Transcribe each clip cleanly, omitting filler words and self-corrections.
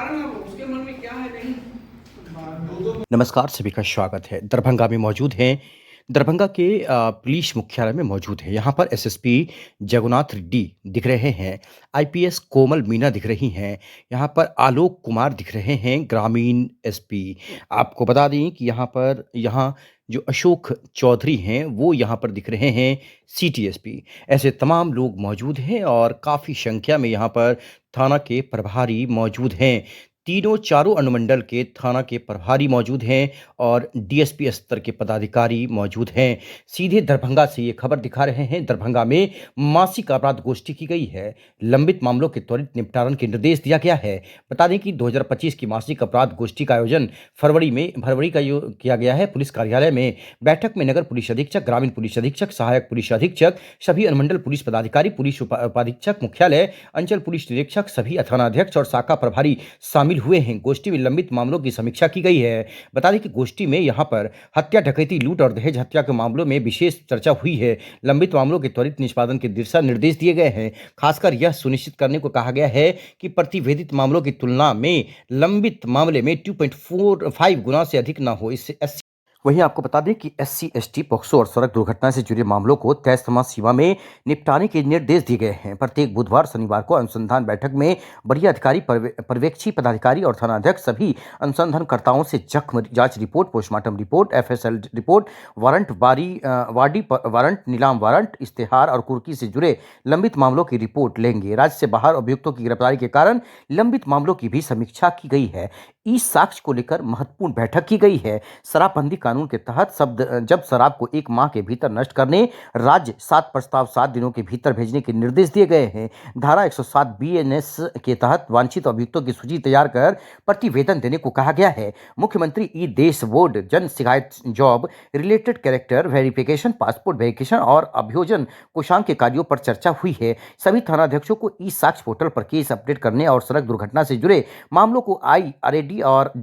कारण अब उसके मन में क्या है नहीं। नमस्कार, सभी का स्वागत है। दरभंगा में मौजूद हैं। दरभंगा के पुलिस मुख्यालय में मौजूद हैं। यहाँ पर एसएसपी जगन्नाथ रेड्डी दिख रहे हैं, आईपीएस कोमल मीना दिख रही हैं, यहाँ पर आलोक कुमार दिख रहे हैं, ग्रामीण एसपी। आपको बता दें कि यहाँ जो अशोक चौधरी हैं, वो यहाँ पर दिख रहे हैं, सिटी एसपी। ऐसे तमाम लोग मौजूद हैं और काफ़ी संख्या में यहाँ पर थाना के प्रभारी मौजूद हैं। चारों अनुमंडल के थाना के प्रभारी मौजूद हैं और डीएसपी स्तर के पदाधिकारी मौजूद हैं। सीधे दरभंगा से ये खबर दिखा रहे हैं। दरभंगा में मासिक अपराध गोष्ठी की गई है। लंबित मामलों के त्वरित निपटारण के निर्देश दिया गया है। बता दें कि 2025 की मासिक अपराध गोष्ठी का आयोजन फरवरी का किया गया है। पुलिस कार्यालय में बैठक में नगर पुलिस अधीक्षक, ग्रामीण पुलिस अधीक्षक, सहायक पुलिस अधीक्षक, सभी अनुमंडल पुलिस पदाधिकारी, पुलिस उपाधीक्षक, मुख्यालय, अंचल पुलिस निरीक्षक, सभी थानाध्यक्ष और शाखा प्रभारी शामिल हुए हैं। गोष्ठी में लंबित मामलों की समीक्षा की गई है। बता दें कि गोष्ठी में यहां पर हत्या, डकैती, लूट और दहेज हत्या के मामलों में विशेष चर्चा हुई है। लंबित मामलों के त्वरित निष्पादन के दिशा निर्देश दिए गए हैं। खासकर यह सुनिश्चित करने को कहा गया है कि प्रतिवेदित मामलों की तुलना में लंबित मामले में 2.45 गुना से अधिक न हो। इससे वहीं आपको बता दें कि एससी, एसटी, पॉक्सो और सड़क दुर्घटना से जुड़े मामलों को तय समय सीमा में निपटाने के निर्देश दिए गए हैं। प्रत्येक बुधवार, शनिवार को अनुसंधान बैठक में वरीय अधिकारी, पर्यवेक्षी पदाधिकारी और थानाध्यक्ष सभी अनुसंधानकर्ताओं से जख्म जांच report, postmortem report, FSL report, warrant, warrant, नीलाम वारंट, इश्तेहार और कुर्की से जुड़े लंबित मामलों की रिपोर्ट लेंगे। राज्य से बाहर अभियुक्तों की गिरफ्तारी के कारण लंबित मामलों की भी समीक्षा की गई है। ई साक्ष्य को लेकर महत्वपूर्ण बैठक की गई है। शराबबंदी कानून के तहत जब शराब को 1 माह के भीतर नष्ट करने राज्य 7 प्रस्ताव 7 दिनों के भीतर भेजने के निर्देश दिए गए हैं। धारा 107 बीएनएस के तहत वांछित अभियुक्तों की सूची तैयार कर प्रतिवेदन देने को कहा गया है। मुख्यमंत्री ई देश बोर्ड, जन शिकायत, job related character verification, passport verification और अभियोजन कोषांग के कार्यों पर चर्चा हुई है। सभी थानाध्यक्षों को ई साक्ष्य पोर्टल पर केस अपडेट करने और सड़क दुर्घटना से जुड़े मामलों को IRAD और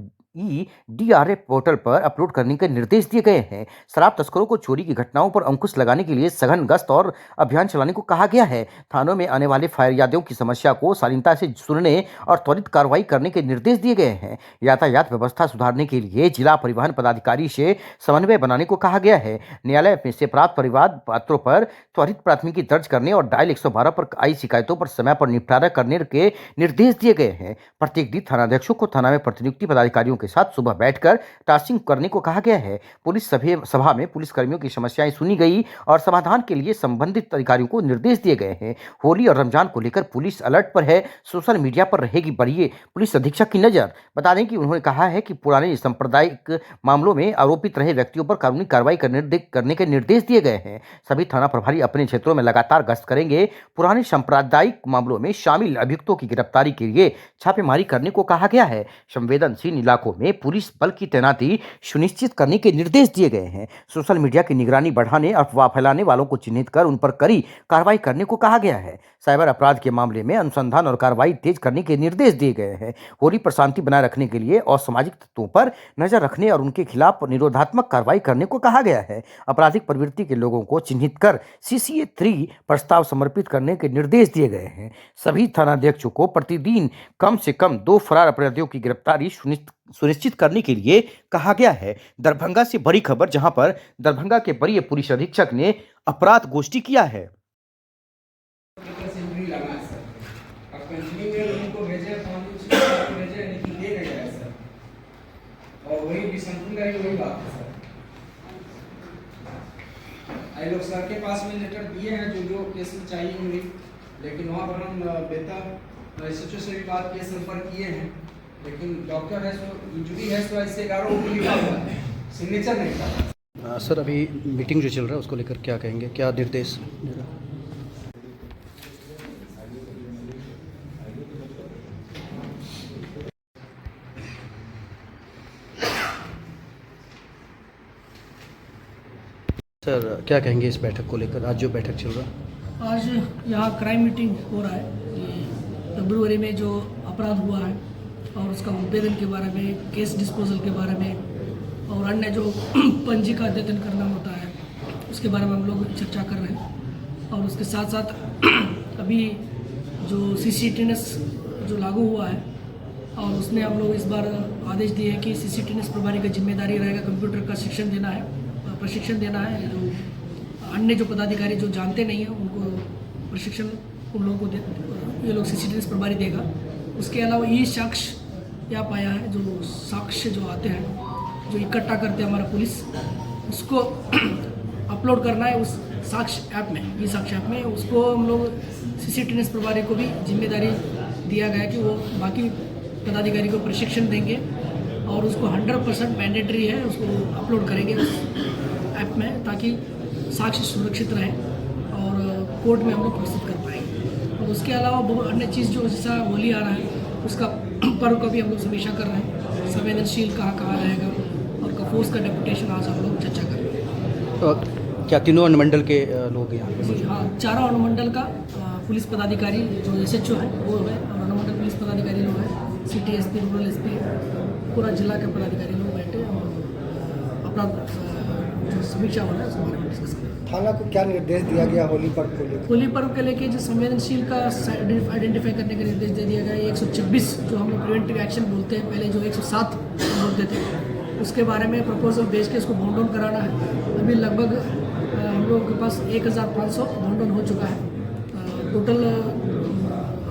DRA पोर्टल पर अपलोड करने के निर्देश दिए गए हैं। शराब तस्करों को चोरी की घटनाओं पर अंकुश लगाने के लिए सघन गश्त और अभियान चलाने को कहा गया है। थानों में आने वाले फिरियादियों की समस्या को शालीनता से सुनने और त्वरित कार्रवाई करने के निर्देश दिए गए हैं। यातायात व्यवस्था सुधारने के लिए जिला परिवहन पदाधिकारी से समन्वय बनाने को कहा गया है। न्यायालय में से प्राप्त परिवाद पत्रों पर त्वरित प्राथमिकी दर्ज करने और डायल 112 पर आई शिकायतों पर समय पर निपटारा करने के निर्देश दिए गए हैं। प्रत्येक दिन थानाध्यक्षों को थाना में प्रतिनियुक्ति पदाधिकारियों के साथ सुबह बैठकर टास्किंग करने को कहा गया है। पुलिस सभा में पुलिसकर्मियों की समस्याएं सुनी गई और समाधान के लिए संबंधित अधिकारियों को निर्देश दिए गए हैं। होली और रमजान को लेकर पुलिस अलर्ट पर है। सोशल मीडिया पर रहेगी बड़ी पुलिस अधीक्षक की नजर। बता दें कि उन्होंने कहा है कि पुराने सांप्रदायिक मामलों में आरोपित रहे व्यक्तियों पर कानूनी कार्रवाई करने के निर्देश दिए गए हैं। सभी थाना प्रभारी अपने क्षेत्रों में लगातार गश्त करेंगे। पुराने सांप्रदायिक मामलों में शामिल अभियुक्तों की गिरफ्तारी के लिए छापेमारी करने को कहा गया है। संवेदनशील इलाकों में पुलिस बल की तैनाती सुनिश्चित करने के निर्देश दिए गए हैं। सोशल मीडिया की निगरानी बढ़ाने, अफवाह फैलाने वालों को चिन्हित कर उन पर कड़ी कार्रवाई करने को कहा गया है। साइबर अपराध के मामले में अनुसंधान और कार्रवाई तेज करने के निर्देश दिए गए हैं। होली पर शांति बनाए रखने के लिए असामाजिक तत्वों पर नजर रखने और उनके खिलाफ निरोधात्मक कार्रवाई करने को कहा गया है। आपराधिक प्रवृत्ति के लोगों को चिन्हित कर CCA 3 प्रस्ताव समर्पित करने के निर्देश दिए गए हैं। सभी थानाध्यक्षों को प्रतिदिन कम से कम 2 फरार अपराधियों की गिरफ्तारी सुनिश्चित करने के लिए कहा गया है। दरभंगा से बड़ी खबर, जहां पर दरभंगा के वरीय पुलिस अधीक्षक ने अपराध गोष्ठी किया है। और वही विसंतुलन का वही बात है सर। आई लोग सर के पास में लेटर दिए हैं जो केस में चाहिए होंगे, लेकिन वहाँ पर हम बेहतर SHO से भी बात किए, संपर्क किए हैं, लेकिन डॉक्टर है सो इंजरी है सो इससे 11 को लिखा हुआ है, सिग्नेचर नहीं था। सर, अभी मीटिंग जो चल रहा है उसको लेकर क्या कहेंगे, क्या निर्देश? सर, क्या कहेंगे इस बैठक को लेकर, आज जो बैठक चल रहा है? आज यहाँ क्राइम मीटिंग हो रहा है। फरवरी में जो अपराध हुआ है और उसका उद्भेदन के बारे में, केस डिस्पोजल के बारे में और अन्य जो पंजी का अद्यतन करना होता है उसके बारे में हम लोग चर्चा कर रहे हैं। और उसके साथ साथ अभी जो CCTNS जो लागू हुआ है और उसने हम लोग इस बार आदेश दिए हैं कि CCTV प्रभारी का जिम्मेदारी रहेगा कंप्यूटर का प्रशिक्षण देना है। जो अन्य जो पदाधिकारी जो जानते नहीं हैं उनको प्रशिक्षण उन लोगों को ये लोग CCTV प्रभारी देगा। उसके अलावा ये साक्ष्य यहाँ पाया है, जो साक्ष्य जो आते हैं जो इकट्ठा करते हैं हमारा पुलिस, उसको अपलोड करना है उस साक्ष्य ऐप में, ये साक्ष्य ऐप में। उसको हम लोग CCTV प्रभारी को भी जिम्मेदारी दिया गया है कि वो बाकी पदाधिकारी को प्रशिक्षण देंगे और उसको 100% मैंडेटरी है, उसको अपलोड करेंगे उस ऐप में ताकि साक्ष्य सुरक्षित रहे और कोर्ट में हम लोग प्रस्तुत कर पाएंगे। और उसके अलावा बहुत अन्य चीज़ जो जैसा होली आ रहा है उसका पर्व का भी हम लोग समीक्षा कर रहे हैं, संवेदनशील कहाँ रहेगा और कफोर्स का डेपुटेशन आज हम लोग चर्चा कर रहे हैं। तो क्या तीनों अनुमंडल के लोग यहाँ पे? हाँ, चारों अनुमंडल का पुलिस पदाधिकारी जो SHO है वो है और अनुमंडल पुलिस पदाधिकारी लोग हैं, सिटी SP, रूरल SP, पूरा जिला के पदाधिकारी लोग बैठे और अपना जो समीक्षा हो रहा है उसके बारे में डिस्कस करें। थाना को क्या निर्देश दिया गया होली पर्व को लेकर? होली पर्व के लेके जो संवेदनशील का आइडेंटिफाई करने का निर्देश दे दिया गया है। 126 जो हम लोग प्रिवेंटिव एक्शन बोलते हैं, पहले जो 107 बोलते थे, उसके बारे में प्रपोजल भेज के उसको बाउंड डाउन कराना है। अभी लगभग हम लोग के पास 1500 बाउंड डाउन हो चुका है। टोटल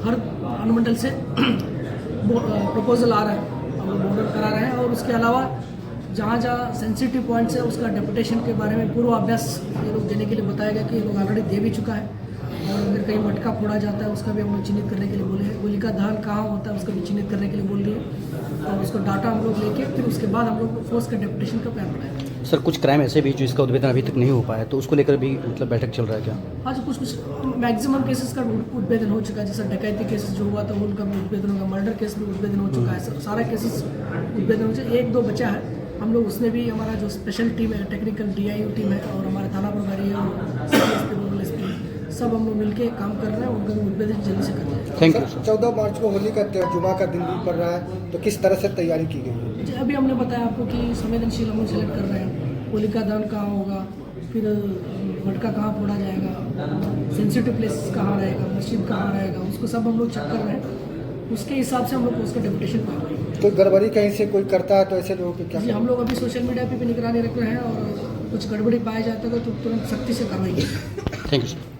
हर अनुमंडल से प्रपोजल आ रहा है, हम लोग बाउंड डाउन करा रहे हैं। और उसके अलावा जहाँ सेंसिटिव पॉइंट्स है उसका डेपुटेशन के बारे में पूर्वाभ्यास ये लोग देने के लिए बताया गया कि ये लोग ऑलरेडी दे भी चुका है। और अगर कहीं मटका फोड़ा जाता है उसका भी हम लोग चिन्हित करने के लिए बोले हैं। होलिका दहन कहाँ होता है उसका भी चिन्हित करने के लिए बोल दिए और उसको डाटा हम लोग लेके फिर उसके बाद हम लोग फोर्स का डेपुटेशन का प्लान बनाएंगे। सर कुछ क्राइम ऐसे भी जो इसका उद्भेदन अभी तक नहीं हो पाया, तो उसको लेकर भी मतलब बैठक चल रहा है क्या? हाँ जी, कुछ मैक्सिमम केसेस का उद्भेदन हो चुका है। जैसा डकैती केसेस जो हुआ था उनका भी उद्भेदन होगा, मर्डर केस भी उद्भेदन हो चुका है, सारा केसेस उद्भेदन हो चुका है। 1-2 बचा है, हम लोग उसमें भी हमारा जो स्पेशल टीम है, टेक्निकल DIU टीम है और हमारे थाना प्रभारी है और CSP, रूरल SP, सब हम लोग मिलकर काम कर रहे हैं, उनका भी उद्भेदन जल्दी से कर रहे हैं। Thank you. 14 मार्च को होली का जुमा का दिन भी पड़ रहा है, तो किस तरह से तैयारी की गई है? अभी हमने बताया आपको कि संवेदनशील हम लोग सेलेक्ट कर रहे हैं, होलिका दहन कहाँ होगा, फिर मटका कहाँ फोड़ा जाएगा, सेंसिटिव प्लेस कहाँ रहेगा, मस्जिद कहाँ रहेगा, उसको सब हम लोग चेक कर रहे हैं। उसके हिसाब से हम लोग उसका डेपुटेशन पा रहे हैं। कोई गड़बड़ी कहीं से कोई करता है तो ऐसे लोगों पे क्या? जी, हम लोग अभी सोशल मीडिया पे भी निगरानी रख रहे हैं और कुछ गड़बड़ी पाया जाता है तो तुरंत सख्ती से कार्रवाई करेंगे। Thank you sir.